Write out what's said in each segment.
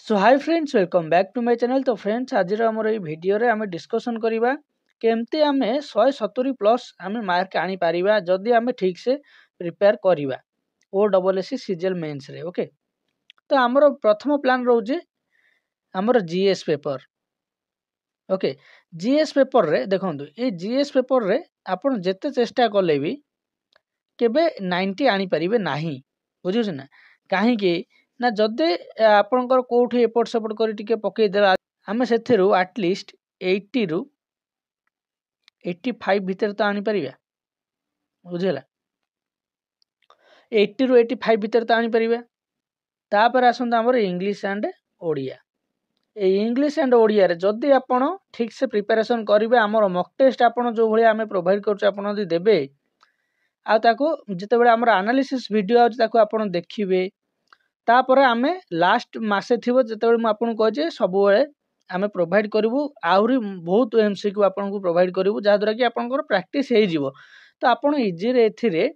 So hi friends welcome back to my channel. तो friends आज आमर ये वीडियो रे आमे डिस्कशन करबा केमती आमे 170 प्लस आमे मार्क आनी पारिबा जदि आमे ठीक से प्रिपेयर करबा OSSC सीजीएल मेंस रे। ओके, तो आमर प्रथम प्लान रहउजे आमर GS paper. Okay, GS paper रे देखंतु ए जीएस पेपर रे आपण जेते चेष्टा कले भी केबे 90 आनी परिबे नाही। बुझियो ना काहे कि ना जदे आपणकर कोठी एपट सेपट करी टिके पकई देला आमे सेथिरु एटलीस्ट 80 रु 85 भीतर तो आनी परिबा। बुझिला 80 रु 85 भीतर तो आनी परिबा। तापर आसंत हमर English and Odia. A English and Odia रे जदि आपण ठीक से प्रिपरेशन करिवे हमर मॉक टेस्ट आपण जो भली आमे प्रोवाइड करछ आपण जदि देबे आ ताको जते बेले हमर एनालिसिस वीडियो आ ताको आपण देखिबे तापर आमे लास्ट मासे थिबो जते बेले म आपण कहजे सब बेले आमे प्रोवाइड करिवु आउरी बहुत एमसीक्यू आपण को प्रोवाइड करिवु जा द्वारा कि आपण को प्रैक्टिस हे जिवो। तो आपण इजी रे एथिरे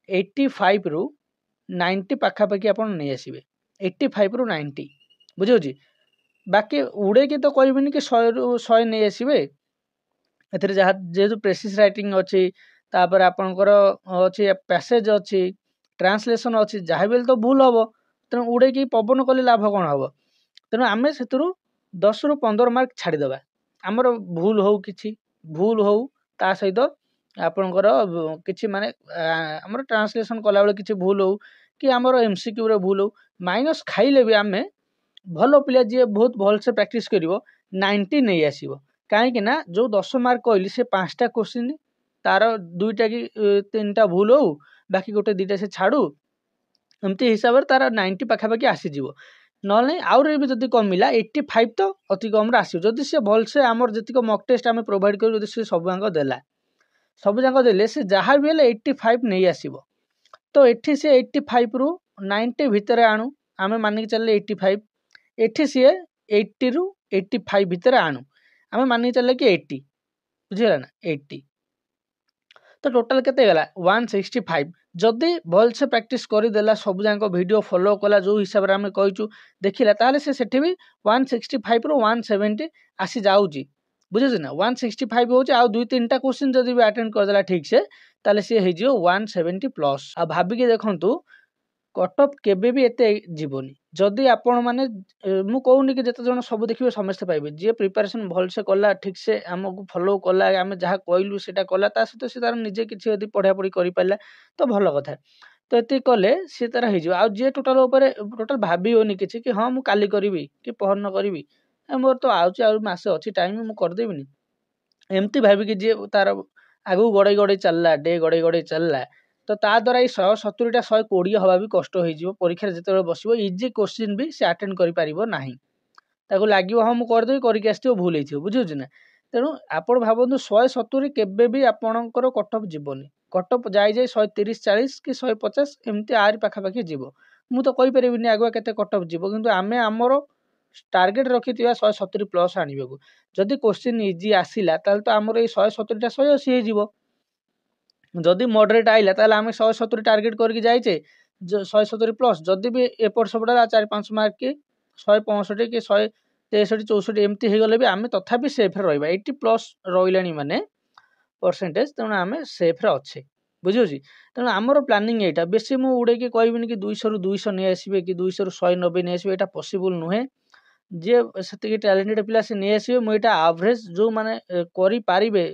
85 रु 90 पाखा पाखी आपण नै आसीबे 85 रु 90 बुझियो जी। बाकी उड़े के तो कहबिनी कि 100 रु 100 नै आसीबे एथिरे जहा जेतु प्रेसिस राइटिंग अछि तापर आपनकर अछि पैसेज अछि ट्रांसलेशन अछि जहा बेल तो भूल हबो तेणु उड़े कि पवन कले लाभ कौन हम। तेणु आम से 10 रु 15 मार्क छाड़ीदे आमर भूल हो कि भूल हो ता सहित आपणकर कि माने आमर ट्रांसलेशन कला बेले कि भूल हो कि आमर एमसीक्यू रे भूल हो माइनस खाइले भी आमे भल पिला जी बहुत भल से प्रैक्टिस करिवो 90 नहीं आसीबो। काहे ना जो 10 मार्क कहली से 5टा क्वेश्चन तार 2टा कि 3टा भूल हो बाकी गोटे 2टा से छाड़ू एमती हिसाब से तार 90 पाखापाखि आसीଯିव ना आउरी भी जदि कमिला 85 तो अति कम आसो जदि से भल से आमर जतिक मॉक टेस्ट आमे प्रोवाइड करू जदि से सब जाक देला सब जाक देले से जहाँ भी हेले 85 नहीं आसीबो। तो एठी से 85 रु 90 भितर आणु आमे मानिक चलले 85 एठी से 80 रु 85 भितर आणु आमे मानिक चलले कि 80 बुझिला ना 80 तो टोटल केते गला 165। जदि भल से प्रैक्टिस करी देला सब जाक वीडियो फॉलो कला जो हिसाब रे आमे कहिचु देखिला ताले से सेठी भी 165 रु 170 आसी जाउची बुझिछ ना 165 होची आ 2-3टा क्वेश्चन जदि भी अटेंड कर देला ठीक से ताले से हे जियो 170 प्लस। आ भाबी के देखंतु कट ऑफ केबे भी एते जीवनी जदि आपण माने मु कहूनी कि जते जण सब देखिबे समस्त पाइबे जे प्रिपरेशन भल से कला ठीक से हमको फॉलो कला आमे जहा कहलु सेटा कला ता सहित से तार निजे किछि यदि पढ़ा पढ़ी करि पाइला तो भल कथा। तो एते कले से तार हे जियो आ जे टोटल ऊपर टोटल भाबी होनी किछि कि हां मु काली करिवि कि पहरन करिवि मोर तो आउची आ मासे अछि टाइम मु कर देबिनी एमती भाबी कि जे तार आगु गडै गडै चलला डे गडै गडै चलला तो ता द्वारा 170 120 हवा भी कष्ट हो जिवो परीक्षा जेते बसिबो इजी क्वेश्चन भी से अटेंड करि परिबो नाही ताको लागिवो हम कर देबी करिक आस्थियो भूल हेथियो बुझियो छी ना। तेणु आपण भाबंतु 170 केबे भी आपणकर कट ऑफ जीवनी कट ऑफ जाई जाई 130 40 कि 150 एमती आरी पाखा पाखी जीवो मु तो कहि परिबिनी आगुआ केते कट ऑफ जीवो किंतु आमे हमरो टार्गेट रखिथिबा 170 प्लस आनिबेको जदि क्वेश्चन इजी आसिला ताल तो हमरो ए 170 टा 180 हे जीवो जदि मॉडरेट आइला ताले आमे 170 टार्गेट करके जाइचे 170 प्लस जदि भी एपट सपटा 4-5 मार्क के 165 कि 163 64 एमती हे गले भी आमे तथापि सेफ रे रहबा 80 प्लस रहिलानी माने परसेंटेज तेणु आमे सेफ रे अच्छे बुझियो जी। तेणु आमर प्लानिंग एटा बेसी मु उड़े के कहबिनी कि 200 रु 200 नै आसीबे कि 200 रु 190 नै आसीबे एटा पॉसिबल नुहे जे सेति टैलेंटेड पिला से नै आसीबे मु एटा एवरेज जो माने करि पारिबे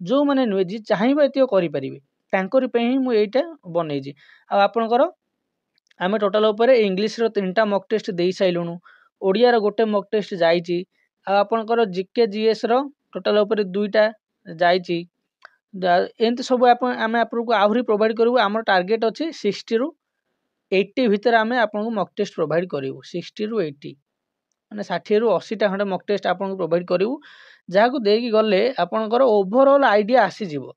जो माने नुहे जी चाहिबे एतियो करि पारिबे तांकरी पे ही मु एटा बनै जी। आ आपनकर आमे टोटल ऊपर इंग्लिश रो 3टा मॉक टेस्ट देई साइलुनु ओडिया रो गोटे मॉक टेस्ट जाईची आ आपनकर जीके जीएस रो टोटल ऊपर 2टा जाईची एंत सब आमे आपन को आहुरी प्रोवाइड करबो हमर टारगेट अछि 60 रु 80 भीतर आमे आपन को मॉक टेस्ट प्रोवाइड करबो 60 रु 80 माने 60 रु 80 टा खंडे मॉक टेस्ट आपन को प्रोवाइड करबो जाको देकी गले आपनकर ओवरऑल आईडिया आसी जिवो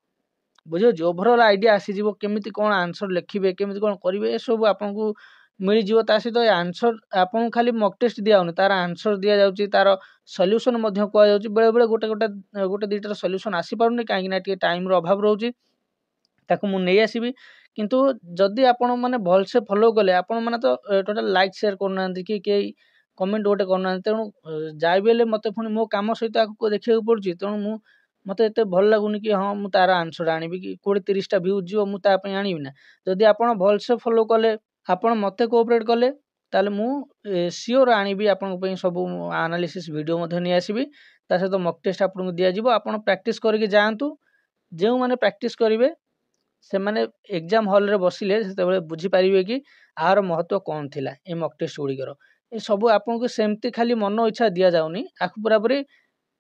बुझियो जो ओवरऑल आईडिया आसी जिवो केमिति कोन आंसर लिखिबे केमिति कोन करिवे ए सब आपन को मिल जिवो ता सहित आंसर आपन खाली मॉक टेस्ट दियाउनी तार आंसर दिया जाउची तार सॉल्यूशन मध्ये कोआ जाउची बेले बेले गोटे दुईटार सॉल्यूशन आसी पारुनी काहे ना टिके टाइम रो अभाव रहउची ताको मु नै आसीबी किंतु जदि आपण माने भल से फॉलो कले आपण माने तो टोटल लाइक शेयर करनांती कि कमेंट गोटे करना तेणु जाए भी मत पुणी मो कम सहित आपको देखा पड़ुଛି तेणु मु मत एत भल लगुनि कि हाँ मुझे तार आंसर आनी कि 20-30टा भ्यूज जीव मुझे आनी ना जदि आप भलसे फॉलो कले आपण मत कोऑपरेट कले ताले मु सियोर आनी आपण सब एनालिसिस वीडियो नहीं आसबि ता सहित मॉक टेस्ट आपको दिज्व आप प्रैक्टिस करके जातु जो मैंने प्रैक्टिस करेंगे से माने एग्जाम हॉल रे बसिले से बुझीपारे कि आर महत्व कौन थिला ए मॉक टेस्ट गुड़िकर ये सब आपको सेमती खाली मन इच्छा दि जाऊनी आपको पूरा पूरी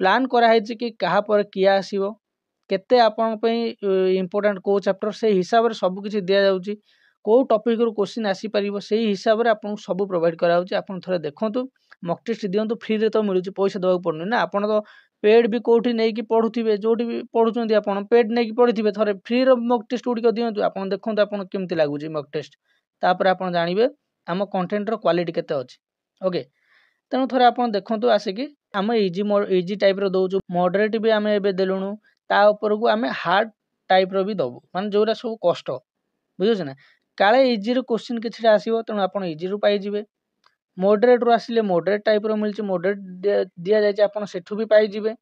प्लान कराई कि क्या पर किए आसो केते आपण इम्पोर्टाट को चैप्टर से हिसाब से सब किसी दि जाऊँगी कौ टॉपिक रू क्वेश्चन आसीपर से हिसाब से आपको सब प्रोवाइड कराऊँ आप थे देखूँ मॉक टेस्ट दिंतु फ्री रे तो मिलूँ पैसा देवाक पड़ुनी ना आप तो पेड भी कौटी नहीं पढ़ुवे जो भी पढ़ुं आप पेड नहीं पढ़ी थे फ्री मॉक टेस्ट गुड़िक दिंतु आप देखो आपको केमती लगुच मॉक टेस्ट तापर आप जानवे आम कंटेंट रो क्वालिटी केते अच्छी ओके तेणु थे आप देखु आसिकी आम इजी टाइप रो दौचु मॉडरेट भी आम ए देलुणु ता ऊपर को आम हार्ड टाइप रो भी दबु माने जोरा सब कष्ट बुझे ना काले इजी रो क्वेश्चन किसी आसो तेणु आप इजी रू पाइबे मॉडरेट रू आसिले मॉडरेट टाइप रो मिलची मॉडरेट दि जाए आप सेठू भी पाइबे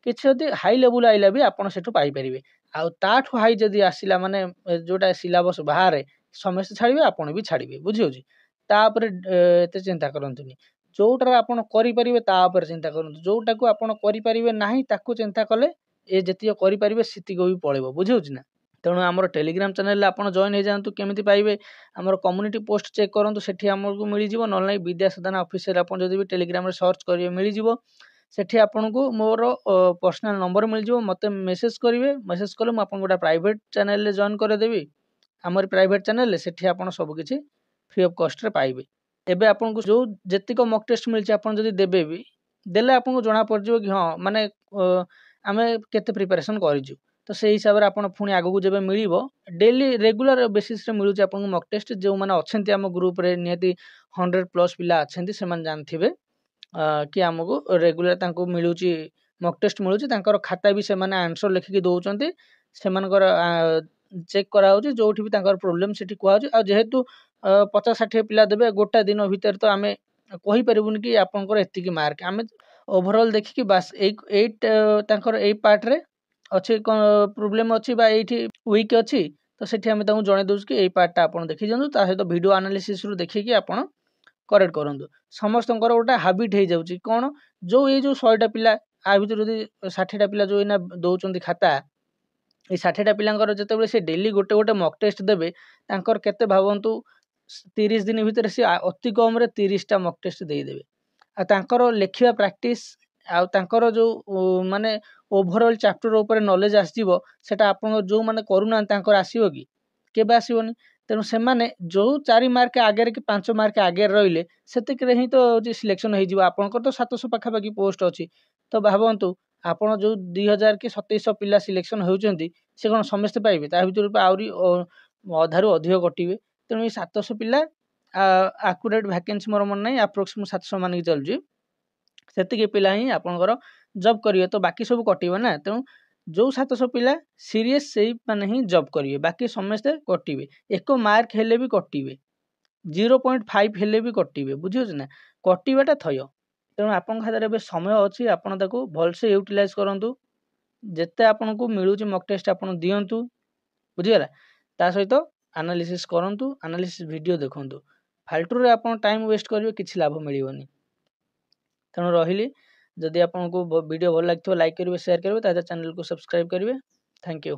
किसी जदि हाई लेवल आइला भी आप पाई पारे आठू हाई जदि आसला माने जोटा सिलेबस बाहर समस्त छाड़े आपड़ भी छाड़े बुझे तापर एत चिंता करतुनि जोटार आप करें चिंता करूँ जोटा को आप करें ना ताकू चिंता कले ये जी करें सेतिक भी पड़े बुझे ना तेणु आम टेलीग्राम चैनल आप जॉइन हो जातु केमी पाइबे आम कम्युनिटी पोस्ट चेक करूँ सेठी आमको मिल जाव ना विद्यासाधना ऑफिशियल आप जब भी टेलीग्राम सर्च करेंगे मिल जाव सेठी आपन को मोर पर्सनल नंबर मिल जाव मत मेसेज करेंगे मेसेज कले मुझे गोटे प्राइवेट चैनल जॉइन करदेवी आमर प्राइवेट चैनल सेठी आप सबकि फ्री ऑफ कॉस्ट रे पाइबे एबे आपन को जो जेतिक मॉक टेस्ट मिलछि आपन जदि देबे भी देले आपन को जना पड़ कि हाँ माने आमे केते प्रिपरेशन करिजु तो से हिसाब रे आपन पुणी आगु को जेबे मिलिबो डेली रेगुलर बेसिस रे मिलुछि आपन को मॉक टेस्ट जो माने अछंती हम ग्रुप रे नियति 100+ पिला अछंती से मान जानथिबे कि हमको रेगुलर तांको मिलुछि मॉक टेस्ट मिलुछि तांकर खाता भी से माने आंसर लिखिकी दउचंती से मानकर चेक करा होछि जोठी भी तांकर प्रॉब्लम सेठी कुआ होछि आ जेहेतु 50-60 पिला देबे गोटा दिन भीतर तो आमे कहि परिबुन कि आपनकर एतिकी मार्क आमे ओवरऑल देखि बास 8 तांकर ए पार्ट रे अछि प्रॉब्लम अछि बा एठी वीक अछि तो सेठी आमे तांको जणे दोस कि ए पार्टटा आपन देखि जंतु ता सहित वीडियो एनालिसिस रु देखि कि आपन करेक्ट करंतु समस्तंकर गोटा हैबिट हे जाउछि कोन जो ए जो 100टा पिला आ भीतर जदि 60टा पिला जो इना दउचंती खाता ए 60टा पिलांकर जतेबेले से डेली गोटे गोटे मॉक टेस्ट देबे तांकर केते भावंतु 30 दिन भीतर से अति कम रे 30टा मॉक टेस्ट दे देबे आ तांकर लेखिया प्रैक्टिस आ तांकर जो माने ओवरऑल चैप्टर ऊपर नॉलेज आसीबो सेटा आपन जो माने करूना तांकर आसीबो कि केबे आसीबोनी तेणु से माने जो 4 मार्क आगे कि 5 मार्क आगे रहिले सेतिक रे ही तो सिलेक्शन हो जिवो आपनकर तो 700 पाखा पाखी पोस्ट अछि तो भावंतु आपण जो 2000 कि 2700 पिला सिलेक्शन होउचंती से कोन समस्त पाइबे ता भीतर आउरी अधारू अधिक कटिबे तेणु ये 700 पिला आकुरेट वैकेंसी मोर मन नहीं अप्रोक्सीमेट 700 मान चल सेतिक पिला ही आपनकर जॉब करिवे तो बाकी सब कटिबे ना तेणु जो 700 पिला सीरीयस से माने ही जॉब करिवे बाकी समस्त कटिबे 1 मार्क हेले भी कटिबे 0.5 हेले भी कटिबे बुझियो ना कटिबाटा थय तेणु आपन खातिर एबे समय अछि आपन ताको भल से यूटिलाइज करंतु जेते आपन को मिलुची मॉक टेस्ट आपन दियंतु बुझियला ता सहित एनालिसिस करंतु एनालिसिस वीडियो देखंतु फालतू रे आपन टाइम वेस्ट करिवे किछि लाभ मिलिवनी तेणु रहिली जदि आपन को वीडियो भल लागथो लाइक करिवे शेयर करिवे ता चैनल को सब्सक्राइब करिवे थैंक यू।